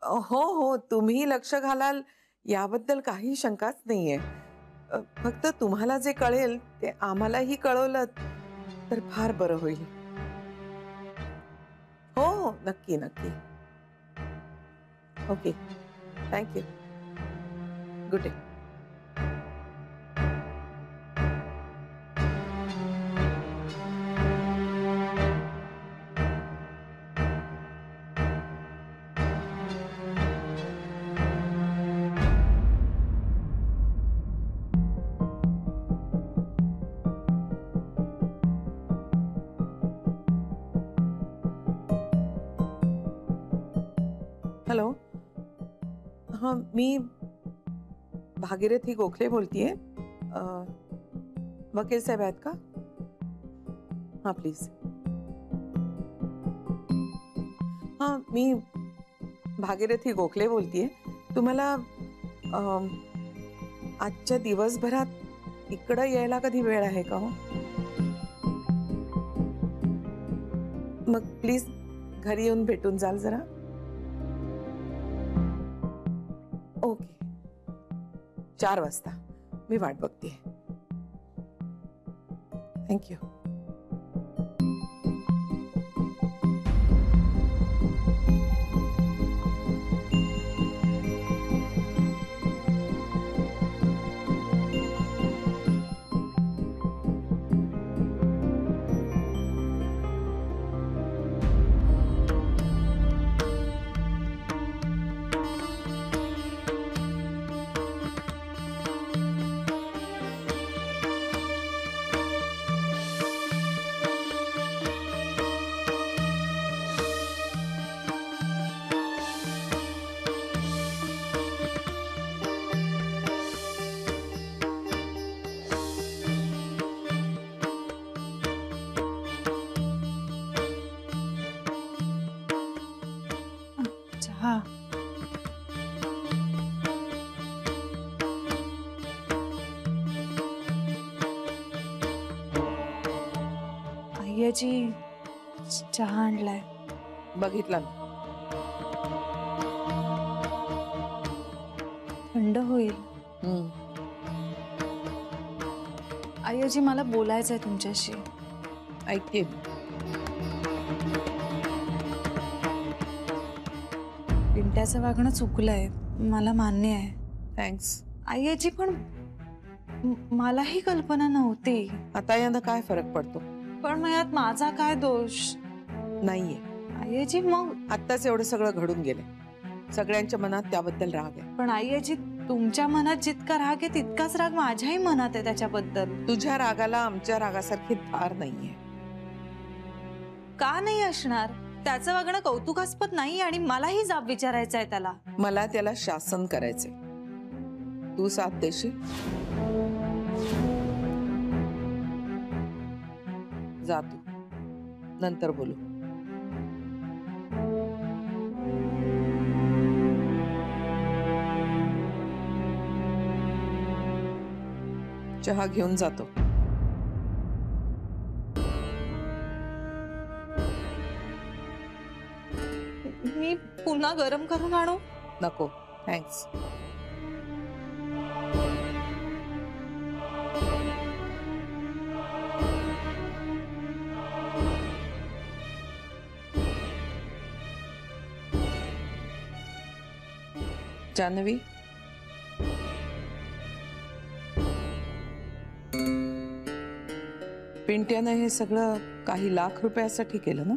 हो हो, तुम्ही लक्ष घालाल याबद्दल काही शंकाच नाहीये. फक्त तुम्हाला जे कळेल ते आम्हालाही कळवलं तर फार बरं होईल. हो हो, नक्की नक्की. Okay, thank you. Good day. Hello. हां, मी भागीरथी गोखले बोलतीये. वकील साहेब आहेत का? हां, प्लीज. हां, मी भागीरथी गोखले बोलतीये. तुम्हाला आजच्या दिवसभरात इकडं यायला कधी वेळ आहे का हो? मग प्लीज घरी येऊन भेटून जाल जरा. ओके, 4 वाजता मी वाट बघते. थँक्यू. चहा. आय्याजी चहा आणलाय. बघितला ना. थंड होईल. आय्याजी मला बोलायचंय तुमच्याशी. ऐकते. पिंट्याचं वागणं चुकलंय, मला मान्य आहे. थँक्स. आय्याजी पण मलाही कल्पना नव्हती. आता यानं काय फरक पडतो? पण मग यात माझा काय दोष? नाहीये. आय्याजी मग आत्ताच एवढं सगळं घडून गेलंय. सगळ्यांच्या मनात त्याबद्दल राग आहे. पण आय्याजी तुमच्या मनात जितका राग आहे तितकाच राग माझ्याही मनात आहे त्याच्याबद्दल. तुझ्या रागाला आमच्या रागासारखी धार नाहीये. का नाही असणार? त्याचं वागणं कौतुकास्पद नाही आणि मलाही जाब विचारायचा आहे त्याला. मला त्याला शासन करायचे. तू साथ देशील? जा तू, नंतर बोलू. चहा घेऊन जातो. मी पुन्हा गरम करून आणू? नको, थँक्स. जान्हवी, पिंट्यानं हे सगळं काही लाख रुपयासाठी केलं ना?